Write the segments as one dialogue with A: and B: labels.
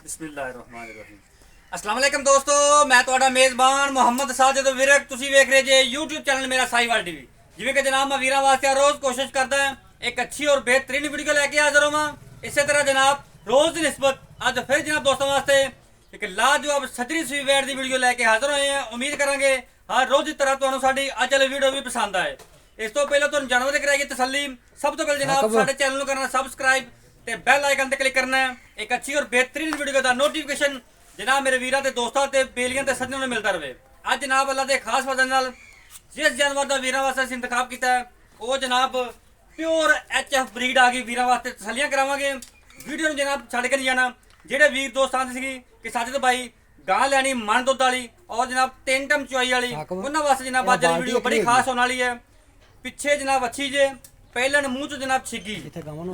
A: ਬਿਸਮਿਲ੍ਲਾਹਿਰਰਹਿਮਾਨਿਰਰਹੀਮ। अस्सलाम वालेकुम दोस्तों, मैं ਤੁਹਾਡਾ मेज़बान मुहम्मद साजिद विरक। ਤੁਸੀਂ ਵੇਖ ਰਹੇ ਜੇ YouTube ਚੈਨਲ ਮੇਰਾ ਸਾਈਵਾਲ ਟੀਵੀ। ਜਿਵੇਂ ਕਿ ਜਨਾਬ ਮੈਂ ਵੀਰਾਂ ਵਾਸਤੇ ਰੋਜ਼ ਕੋਸ਼ਿਸ਼ ਕਰਦਾ ਹਾਂ ਇੱਕ ਅੱਛੀ ਔਰ बेहतरीन ਵੀਡੀਓ ਲੈ ਕੇ ਹਾਜ਼ਰ ਹੋਵਾਂ। ਇਸੇ ਤਰ੍ਹਾਂ ਜਨਾਬ ਰੋਜ਼ ਦੀ ਨਿਸਬਤ ਅੱਜ ਫਿਰ ਜਨਾਬ ਦੋਸਤਾਂ ਵਾਸਤੇ ਇੱਕ ਲਾਜਵਾਬ ਸੱਜਰੀ ਸੂਈ ਵੈਟ ਦੀ ਵੀਡੀਓ ਲੈ ਕੇ ਹਾਜ਼ਰ ਹੋਏ ਹਾਂ। ਉਮੀਦ ਕਰਾਂਗੇ ਹਰ ਰੋਜ਼ ਦੀ ਤਰ੍ਹਾਂ ਤੁਹਾਨੂੰ ਸਾਡੀ ਅੱਜ ਵਾਲੀ ਵੀਡੀਓ ਵੀ ਪਸੰਦ ਆਏ। ਇਸ ਤੋਂ ਪਹਿਲਾਂ ਤੁਹਾਨੂੰ ਜਾਨਵਰ ਦੇ ਕਰਾਈਏ ਤਸੱਲੀ। ਸਭ ਤੋਂ ਪਹਿਲਾਂ ਜਨਾਬ ਸਾਡੇ ਚੈਨਲ ਨੂੰ ਕਰਨਾ ਸਬਸਕ੍ਰਾਈਬ ਤੇ ਬੈਲ ਆਈਕਨ ਤੇ ਕਲਿੱਕ करना है। एक अच्छी और बेहतरीन वीडियो का नोटिफिकेशन जनाब मेरे वीर ते दोस्तों ते बेलियां ते सज्जनों में मिलता रहे। आज जनाब अल्लाह के खास वजह नाल जिस जानवर का वीर वास्ते इंतखाब किया है वो जनाब प्योर HF ब्रीड आ गई। वीर वास्ते तसलियां करावांगे। वीडियो में जनाब छड़ के नहीं जाना। जेडे वीर दोस्त आते सी कि साजिद भाई गां लैनी मन दुध वाली और जनाब 3 टाइम चुआई वाली उन्होंने वास्ते जनाब आज वाली वीडियो बड़ी खास होने वाली है। पिछे जनाब अच्छी जे ਪਹਿਲਾਂ ਨੂੰ ਮੂੰਹ ਚ ਜਨਾਬ ਛਿੱਗੀ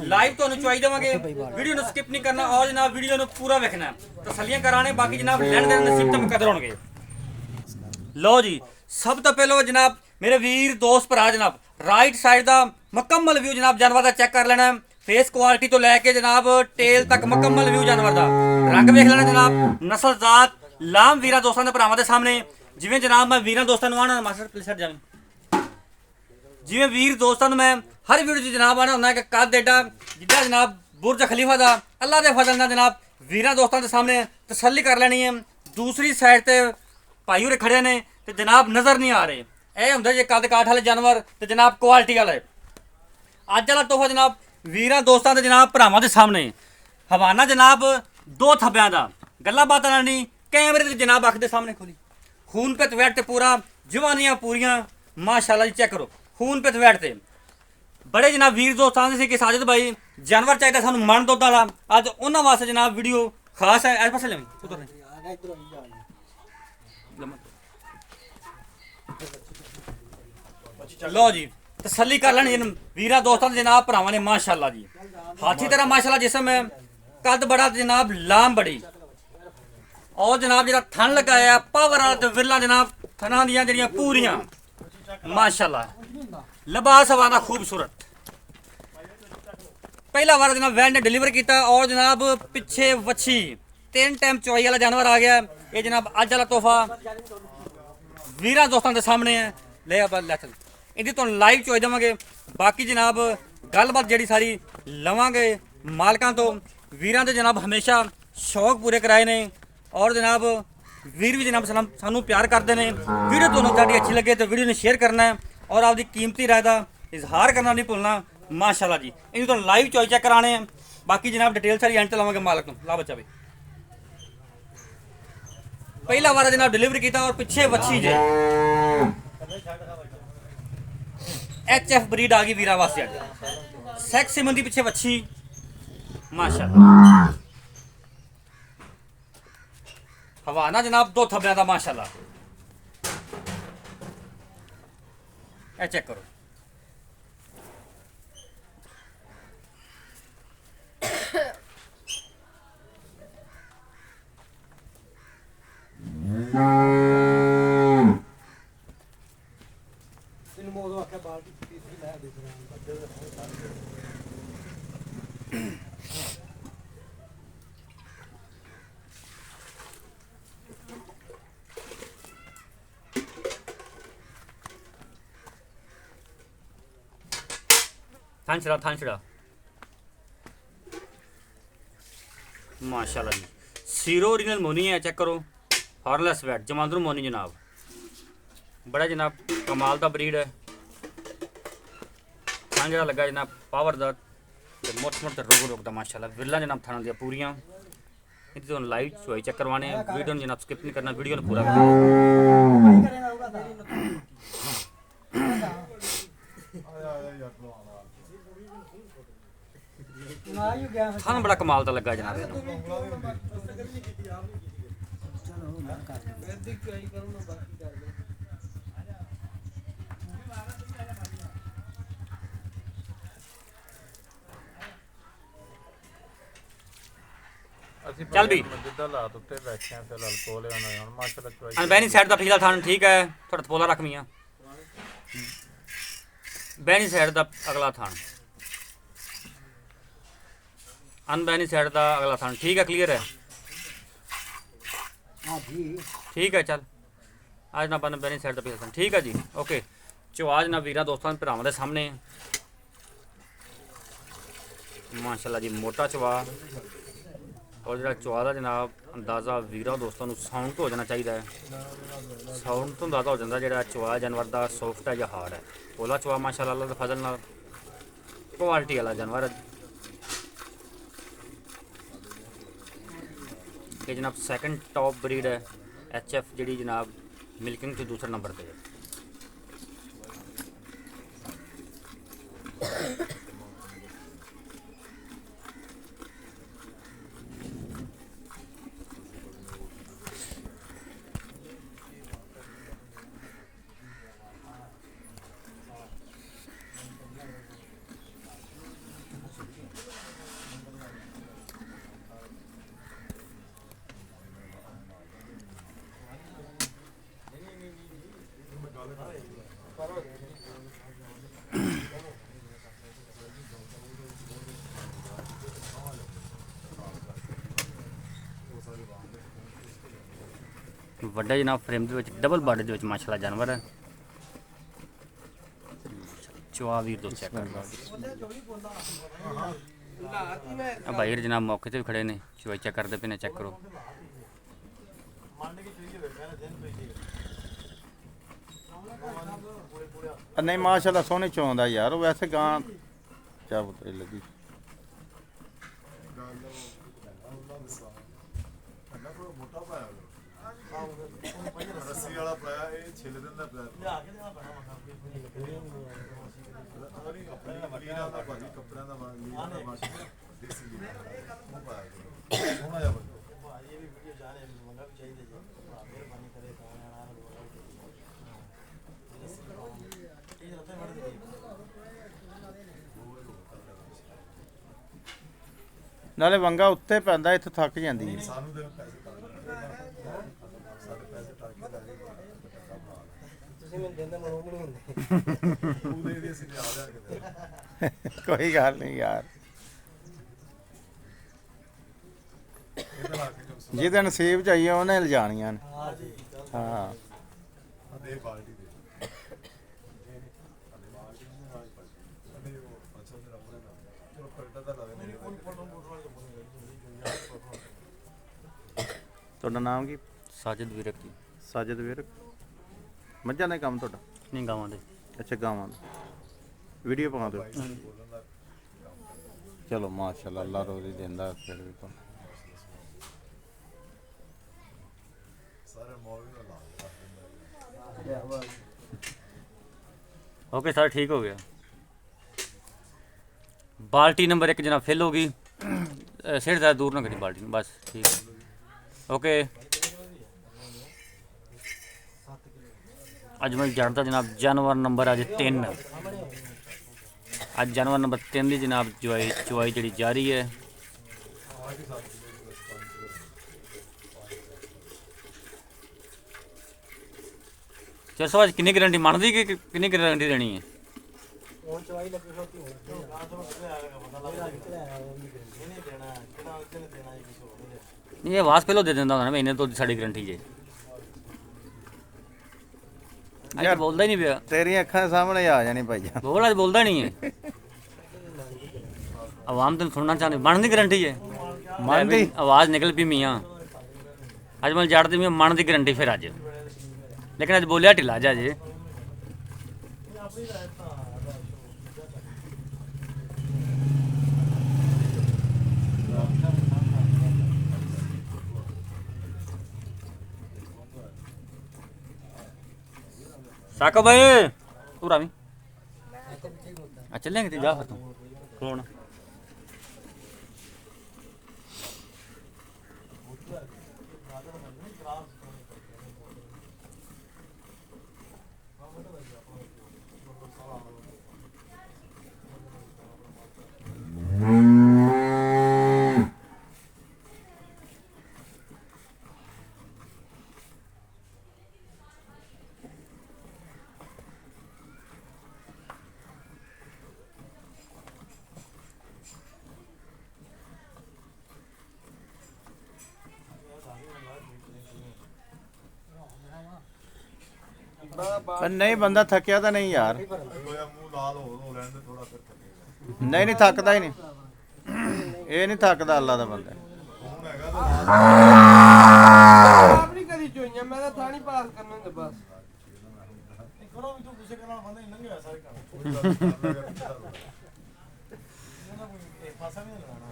A: ਲਾਈਵ ਤੁਹਾਨੂੰ ਚੁਆਈ ਦੇਵਾਂਗੇ। ਵੀਡੀਓ ਨੂੰ ਸਕਿਪ ਨਹੀਂ ਕਰਨਾ ਔਰ ਜਨਾਬ ਵੀਡੀਓ ਨੂੰ ਪੂਰਾ ਵੇਖਣਾ ਤਸੱਲੀਆਂ ਕਰਾਣੇ। ਬਾਕੀ ਜਨਾਬ ਲੈਣ ਦੇ ਨਸੀਬ ਤੇ ਮੁਕੱਦਰ ਹੋਣਗੇ। ਲਓ ਜੀ ਸਭ ਤੋਂ ਪਹਿਲਾਂ ਜਨਾਬ ਮੇਰੇ ਵੀਰ ਦੋਸਤ ਭਰਾ ਜਨਾਬ ਰਾਈਟ ਸਾਈਡ ਦਾ ਮੁਕੰਮਲ ਵਿਊ ਜਨਾਬ ਜਾਨਵਰ ਦਾ ਚੈੱਕ ਕਰ ਲੈਣਾ। ਫੇਸ ਕੁਆਲਿਟੀ ਤੋਂ ਲੈ ਕੇ ਜਨਾਬ ਟੇਲ ਤੱਕ ਮੁਕੰਮਲ ਵਿਊ ਜਾਨਵਰ ਦਾ ਰੰਗ ਵੇਖ ਲੈਣਾ ਜਨਾਬ। ਨਸਲ ਜ਼ਾਤ ਲਾਮ ਵੀਰਾਂ ਦੋਸਤਾਂ ਦੇ ਭਰਾਵਾਂ ਦੇ ਸਾਹਮਣੇ ਜਿਵੇਂ ਜਨਾਬ ਮੈਂ ਵੀਰਾਂ ਦੋਸਤਾਂ ਨੂੰ ਆਣਾ ਮਾਸਟਰ ਪਲੀਜ਼ ਹਟ ਜਾਵੇਂ ਜਿਵੇਂ ਵੀਰ ਦੋਸਤਾਂ ਨੂੰ ਮੈਂ हर वीडियो जनाब आना होंगे कि कद एडा जिदा जनाब बुर्ज खलीफा का अल्लाह के फजल ना जनाब वीर दोस्तों के सामने तसल्ली कर लेनी है। दूसरी साइड से भाई होरे खड़े ने तो जनाब नज़र नहीं आ रहे। यह होंगे जे कद काठ वाले जानवर तो जनाब क्वालिटी वाले। अज वाला तोहफा जनाब वीर दोस्तों के जनाब भरावां के सामने हवाना जनाब 2 थब्बियां का गल्लां बातां नहीं कैमरे से जनाब अख के सामने खोली खून पित वैट से पूरा जवानियां पूरियां माशाल्लाह जी। चेक करो खून पित वैट से बड़े जनाब वीर दोस्त आते थे कि साजिद भाई जानवर चाहिए सानू मन दुध वाला। अज उन्होंने वास्ते जनाब वीडियो खास है। इस पासे ले लो जी तसल्ली कर लेनी वीर दोस्तों जनाब भरावां ने माशाल्लाह जी। हाथी तरह माशाल्लाह जिसम है कद बड़ा जनाब लाम बड़ी और जनाब जरा थन लगाया पावर वाला तो विरला जनाब थना दियां जड़ियां पूरियां माशाल्लाह लिबास हवाना खूबसूरत। पहला बार जनाब वैन ने डिलीवर किया और जनाब पिछे वच्छी 3 टाइम चुआई वाला जानवर आ गया। ये जनाब अज वाला तोहफा वीर दोस्तों के सामने है। ले लै चल इहदी तुहानूं लाइव चुआई देवांगे। बाकी जनाब गलबात जिहड़ी सारी लवांगे मालकां तो वीरां दे जनाब हमेशा शौक पूरे कराए ने और जनाब वीर भी जनाब सानू प्यार करते हैं। वीडियो तुहानूं साडी अच्छी लगे तो वीडियो ने शेयर करना है और आपकी कीमती राय का इजहार करना नहीं भूलना माशाल्लाह जी। इन्हें तो लाइव चॉइस चेक कराने हैं। बाकी जनाब डिटेल सारी एंड लवांगे मालक को ला बच्चा भी पहला बार जनाब डिलीवरी किया और पिछे वच्छी जे HF ब्रीड आ गई वीरा वास्ते। सेक्स सिमन दी पिछे वच्छी माशाल्लाह हवाना जनाब 2 थब्बियां दा माशाल्लाह। ए चेक करो थान छड़ा माशाल्लाह जी। सीरो ओरिजिनल मोनी है। चेक करो हॉर्नलेस वैट जमांदरू मोनी जनाब बड़ा जनाब कमाल का ब्रीड है। थान जरा लगा जनाब पावर का मुठ मुठ रुक माशाल्लाह विरला जनाब थाना दिया पूरियां। इतनी तो लाइव चुआई चेक करवाने वीडियो जनाब स्किप नहीं करना वीडियो पूरा थान बड़ा कमाल का लगा जनाब। चल भी बैनी साइड का पिछला थान ठीक है थोड़ा पोला रख मियाँ बैनी साइड का अगला थान अनबैनी साइड का अगला थान ठीक है क्लीयर है। ठीक है चल आज ना अपन बैनी साइड पे ठीक है जी ओके चवाज ना वीर दोस्तों भरावां दे सामने माशाल्लाह जी मोटा चवा और जो चवा का जनाब अंदाज़ा वीर दोस्तों साउंड तो हो जाना चाहिए साउंड तो अंदाज़ा हो जाता जो चवा जानवर का सॉफ्ट है या हार्ड है ओला चवा माशाल्लाह अल्लाह दे फजल नाल क्वालिटी वाला जानवर ये जनाब सैकेंड टॉप ब्रीड है HF जी जनाब मिल्किंग से दूसरे नंबर पर है ਵੱਡਾ ਜਨਾਬ ਫਰੇਮ ਦੇ ਵਿੱਚ ਡਬਲ ਬਾਡੀ ਦੇ ਵਿੱਚ ਮਾਸ਼ਾਅੱਲਾ ਜਾਨਵਰ ਹੈ ਚਵਾ ਵੀਰ ਦੋ ਚੈੱਕ ਕਰ ਆ ਭਾਈ ਜਨਾਬ ਮੌਕੇ ਤੇ ਵੀ ਖੜੇ ਨੇ ਚਵਾਈ ਚੈੱਕ ਕਰਦੇ ਪਏ ਨੇ ਚੈੱਕ ਕਰੋ
B: नहीं माशाल्लाह सोने चौंदा यार वैसे गां क्या बता लगी
C: रस्सी वाला पाया ये छिल दिन ਦਾ ਪਿਆ ਲੀਰਾਂ ਦਾ ਭਾਜੀ ਕੱਪੜਿਆਂ ਦਾ ਲੀਰਾਂ ਦਾ ਮਾਸ਼ਾ ਦੇਸੀ ਲੀਰਾਂ ਉਹ ਪਾਇਆ ਸੋਹਣਾ ਜਿਹਾ ਭਾਜੀ ਇਹ ਵੀ ਵੀਡੀਓ ਜਾਣੇ ਮੰਗਾ ਵੀ ਚਾਹੀਦੇ ਜੀ ਮਿਹਰਬਾਨੀ ਕਰੇ ਤਾਂ ਆਣਾ ਇਹ ਰੱਤੇ ਮੜ ਦੇ
B: ਨਾਲੇ ਵੰਗਾ ਉੱਤੇ ਪੈਂਦਾ ਇੱਥੇ ਥੱਕ ਜਾਂਦੀ ਹੈ
C: ਸਾਨੂੰ ਦੇ ਪੈਸੇ ਸਾਡੇ ਪੈਸੇ ਟਾਕ ਕੇ ਲੈ ਗਏ ਤੁਸੀਂ ਮੈਨੂੰ ਦਿੰਦੇ ਮਰੋਮ ਨਹੀਂ ਹੁੰਦੇ ਉਹਦੇ ਦੀ ਅਸੀਂ ਆ ਜਾ ਕੇ
B: कोई गल नहीं यार
C: ਇਹਦਾ ਲਾ ਕੇ ਜੋ
B: ਜਿਹਦੇ ਨਸੀਬ ਚਾਹੀਏ ਉਹਨੇ ਲਿਜਾਣੀਆਂ ਨੇ ਹਾਂ
C: ਦੇ ਪਾਰਟੀ ਦੇ ਅੱਛਾ ਮੇਰਾ ਆਪਣੇ ਨਾਲ ਚਲੋ ਪਲਟਾ ਦਾ ਲਾਵੇ ਮੇਰੇ
B: ਤੁਹਾਡਾ ਨਾਮ ਕੀ
A: ਸਾਜਿਦ ਵੀਰਕ ਜੀ
B: ਸਾਜਦ ਵਿਰਕ ਮੱਝਾਂ ਦਾ ਕੰਮ ਤੁਹਾਡਾ
A: ਨਹੀਂ ਗਾਵਾਂ ਦੇ
B: ਅੱਛਾ ਗਾਵਾਂ ਦਾ ਵੀਡੀਓ ਪਾ ਦਿਓ ਚਲੋ ਮਾਸ਼ਾਅੱਲਾ ਅੱਲਾ ਰੋਜ਼ੀ ਦਿੰਦਾ ਫਿਰ ਵੀ ਤਾਂ
C: ਸਾਰੇ ਮੌਲਵੀ ਦਾ ਲਾ
A: ओके सर ठीक हो गया बाल्टी नंबर 1 जनाब फिल होगी सिर ज़्यादा दूर ना करी बाल्टी बस ठीक है ओके अज मैं जानता जनाब जानवर नंबर अज 3 अज जानवर नंबर 3 की जनाब चुवाई जी जारी है चल सो किन्नी गारंटी मानदी कि किन्नी गारंटी देनी है नहीं आवाज़ पहलो दे देंदा होना महीने तो साड़ी गारंटी जे अज बोलदा ही नहीं पिया
B: ਤੇਰੀਆਂ ਅੱਖਾਂ ਸਾਹਮਣੇ ਆ ਜਾਣੀ ਭਾਈ
A: बोल अज बोलदा नहीं है आवाम तेन सुनना चाहते मन की गारंटी है
B: मन दी?
A: आवाज़ निकल पी मियाँ अज मैं जड़ती मियाँ मन की गारंटी फिर अज लेकिन अज बोलिया ढिला जा जे साका भाई तू रावी चलेंगे ते जा फिर तू कौन
B: ਪਰ ਨਹੀਂ ਬੰਦਾ ਥੱਕਿਆ ਤਾਂ ਨਹੀਂ ਯਾਰ।
C: ਹੋਇਆ ਮੂੰਹ ਲਾਲ ਹੋ ਲੈਣ ਦੇ ਥੋੜਾ ਫਿਰ ਥੱਕੇਗਾ।
B: ਨਹੀਂ ਨਹੀਂ ਥੱਕਦਾ ਹੀ ਨਹੀਂ, ਇਹ ਨਹੀਂ ਥੱਕਦਾ ਅੱਲਾ ਦਾ ਬੰਦਾ।
C: ਹੁਣ ਹੈਗਾ
D: ਆਪ ਨਹੀਂ ਕਦੀ ਚੋਈਆਂ, ਮੈਂ ਤਾਂ ਥਾਣੀ ਪਾਸ ਕਰਨਾ ਹੁੰਦਾ ਬਸ।
C: ਕਰੋ ਵੀ ਤੂੰ ਗੁੱਸੇ ਕਰਨ ਬੰਦੇ ਨਹੀਂ ਲੰਘਿਆ ਸਾਰੇ ਕੰਮ ਫਾਸਾ ਵੀ ਨਹੀਂ ਲਗਾਉਣਾ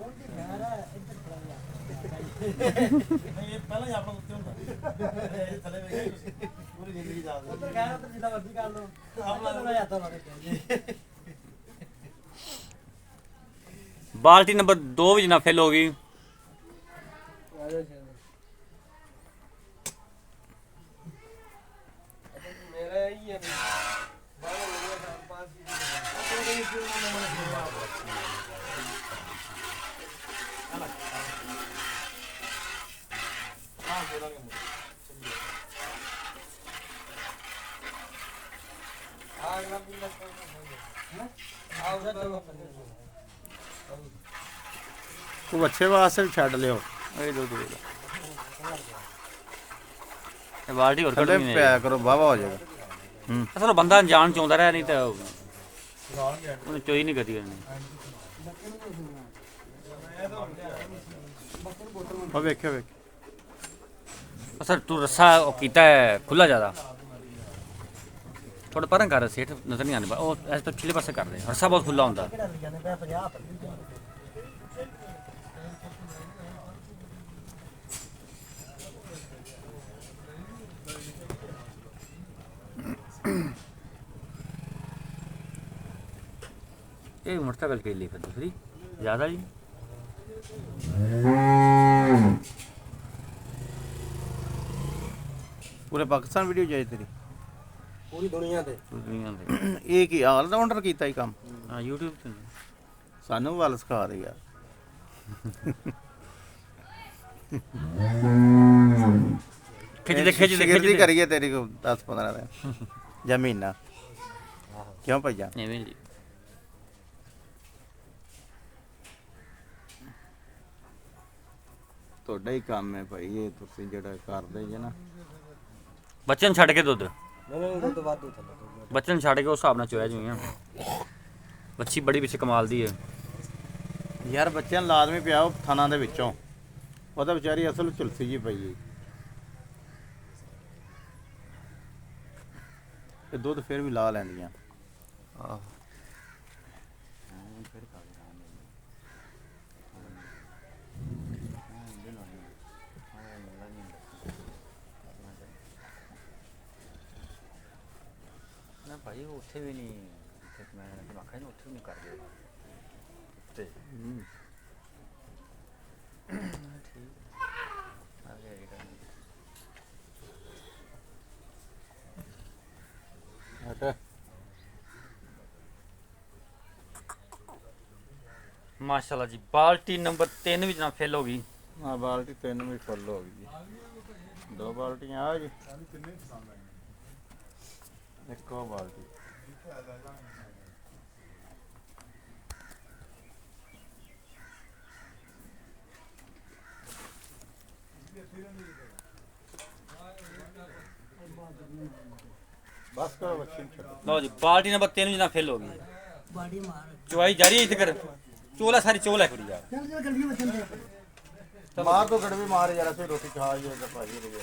C: ਨਹੀਂ ਇਹ ਪਹਿਲਾਂ ਹੀ ਆਪਣਾ ਉੱਤੇ ਹੁੰਦਾ ਇਹ ਥੱਲੇ ਵੇਖਿਆ ਤੁਸੀਂ ਪੂਰੀ ਜ਼ਿੰਦਗੀ ਜਾ ਉੱਧਰ ਕਹਿ ਉੱਧਰ ਜਿੱਦਾਂ ਮਰਜ਼ੀ ਕਰ ਲਓ ਆਪਣਾ ਥੋੜਾ ਜਾਂਦਾ ਮਾਰੇ
A: ਬਾਲਟੀ ਨੰਬਰ 2 ਵਿੱਚ ਨਾ ਫਿਲ ਹੋ ਗਈ।
D: ਮੇਰਾ ਹੀ ਹੈ ਬਾਹਰ ਹੋ ਗਿਆ ਟਾਈਮ ਪਾਸ
B: ਤੂੰ ਅੱਛੇ ਵਾਸਤੇ ਵੀ ਛੱਡ ਲਿਓ। ਇਹ ਦੋ ਦੇ
A: ਇਹ ਬਾਲਟੀ ਹੋਰ
B: ਥੱਲੇ
A: ਕੱਢਣੀ
B: ਪਿਆ ਕਰੋ, ਵਾਹਵਾ ਹੋ ਜਾਏਗਾ।
A: ਅਸਲ ਬੰਦਾ ਅਣਜਾਣ ਚਾਹੁੰਦਾ ਰਿਹਾ, ਨਹੀਂ ਤਾਂ ਉਹਨੇ ਚੋਈ ਨਹੀਂ ਕਦੀ ਉਹਨੇ।
B: ਉਹ ਵੇਖਿਓ ਵੇਖ
A: ਅਸਲ ਤੂੰ ਰੱਸਾ ਉਹ ਕੀਤਾ ਹੈ ਖੁੱਲਾ ਜ਼ਿਆਦਾ, ਥੋੜਾ ਪਰਾਂ ਕਰ ਸੇਠ ਨਜ਼ਰ ਨਹੀਂ ਆਉਂਦਾ। ਉਹ ਐਸ ਤੋਂ ਪਿਛਲੇ ਪਾਸੇ ਕਰ ਦੇ, ਰੱਸਾ ਬਹੁਤ ਖੁੱਲਾ ਹੁੰਦਾ। ਇਹ ਮੁਰਤਕਲ ਕੇ ਲਈ ਫਿਰ दूसरी ज़्यादा जी
B: ਪੂਰੇ ਪਾਕਿਸਤਾਨ ਵੀਡੀਓ ਜਾਈ ਤੇਰੀ
D: ਪੂਰੀ ਦੁਨੀਆ ਤੇ
A: दुनिया में।
B: ਇਹ ਕੀ ਆਲ ਰਾਉਂਡਰ ਕੀਤਾ ਹੀ ਕੰਮ।
A: हाँ यूट्यूब पे
B: ਸਾਨੂੰ ਵੱਲ ਸਿਖਾ ਦੇ ਯਾਰ।
A: खिंच दे
B: ਗਿਰਦੀ ਕਰੀਏ ਤੇਰੀ ਕੋ 10-15 ਦਿਨ ਜਾਂ ਮਹੀਨਾ ਕਿਉਂ ਭਈਆ।
A: एवें जी
B: ਤੁਹਾਡਾ ਹੀ ਕੰਮ ਹੈ ਭਾਈ ਇਹ, ਤੁਸੀਂ ਜਿਹੜਾ ਕਰਦੇ ਜੇ ਨਾ।
A: बच्चन छड़ के दुध
D: ਨਹੀਂ ਦੁੱਧ ਵਾਧੂ ਥੱਲੇ
A: बच्चन छड़ के उस हिसाब ਨਾਲ चोया जोइयां। ਬੱਚੀ ਬੜੀ ਪਿੱਛੇ ਕਮਾਲ ਦੀ ਹੈ।
B: ਯਾਰ ਬੱਚਿਆਂ ਨੂੰ ਲਾਜ਼ਮੀ ਪਿਆ ਉਹ ਥਾਣਾ ਦੇ ਵਿੱਚੋਂ, ਉਹਦਾ ਵਿਚਾਰੀ ਅਸਲ ਝੁਲਸੀ ਜੀ ਪਈ ਹੈ। ਤੇ ਦੁੱਧ ਫਿਰ ਵੀ ਲਾ ਲੈਂਦੀਆਂ।
A: ਨਾ ਭਾਈ ਉਹ ਉੱਥੇ ਵੀ ਨਹੀਂ, ਮੈਂ ਆਖਿਆ ਨਾ ਉੱਥੇ ਵੀ ਨਹੀਂ ਕਰਦੇ ਤੇ ਠੀਕ ਆ ਗਿਆ ਇਹ ਮਾਸ਼ਾਅੱਲਾ ਜੀ। ਬਾਲਟੀ ਨੰਬਰ 3 ਵਿੱਚ ਨਾ ਫਿਲ ਹੋ ਗਈ।
B: ਆ ਬਾਲਟੀ 3 ਵੀ ਫੁੱਲ ਹੋ ਗਈ ਜੀ। 2 ਬਾਲਟੀਆਂ ਆ ਜੀ, ਇੱਕੋ ਬਾਲਟੀ। ਬਸ ਕਰੋ ਬੱਚੇ ਨੂੰ ਛੱਡੋ।
A: ਲਓ ਜੀ ਬਾਲਟੀ ਨੰਬਰ 3 ਵਿੱਚ ਨਾ ਫਿਲ ਹੋ ਗਈ। ਚੁਆਈ ਜਾਰੀ ਹੈ ਇੱਥੇ ਕਰ, ਚੋਲਾ ਸਾਰੀ ਚੋਲ ਹੈ ਕੁੜੀ ਯਾਰ।
B: ਮਾਰ ਤੋਂ ਗੜਵੀ ਮਾਰ ਯਾਰ, ਅਸੀਂ ਰੋਟੀ ਖਾ ਜਾਈਏ ਤਾਂ ਭਾਜੀ ਰਹੀ ਹੈ।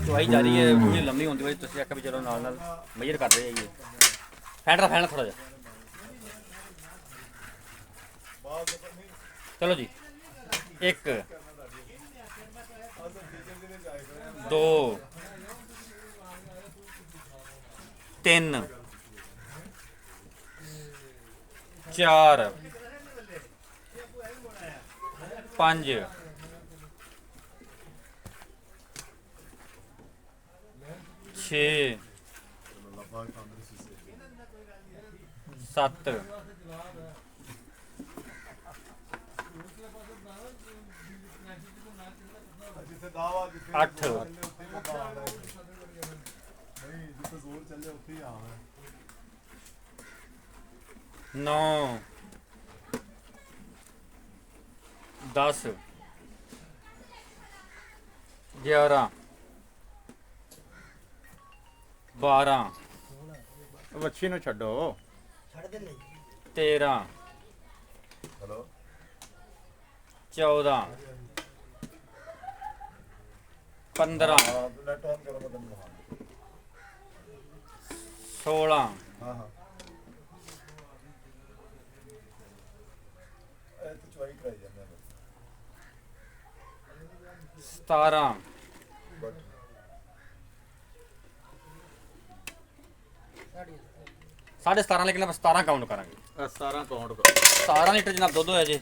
A: ਚੁਆਈ ਜਾਰੀ ਹੈ, ਪੂਰੀ ਲੰਮੀ ਹੁੰਦੀ ਹੋਈ ਤੁਸੀਂ ਆਖਿਆ ਵੀ ਚਲੋ ਨਾਲ ਨਾਲ ਮੇਜਰ ਕਰਦੇ ਜਾਈਏ। ਫੈਂਟਰਾ ਥੋੜਾ ਜਿਹਾ। ਚਲੋ ਜੀ 1 2 3 4 5 6 7
C: ਜਿੱਥੇ ਦਾਵਾ ਜਿੱਥੇ
A: 8
C: ਨਹੀਂ ਜਿੱਥੇ ਜ਼ੋਰ ਚੱਲੇ ਉੱਥੇ ਹੀ ਆਵਾਂ
A: 9 10 11 12
B: ਵੱਛੀ ਨੂੰ ਛੱਡੋ।
A: 13
C: हेलो
A: 14 15
C: हाँ नेट ऑन करो मैं तुमको
A: 16
C: हाँ हाँ तो चुवाई कराई जाने
A: 17
C: बट
A: 17.5 ਲੇਕਿਨ ਆਪਾਂ 17 ਕਾਊਂਟ ਕਰਾਂਗੇ।
B: 17 ਕਾਊਂਟ ਕਰੋ।
A: 17 ਲੀਟਰ ਜਨਾਬ ਦੁੱਧ ਹੋਇਆ ਜੀ।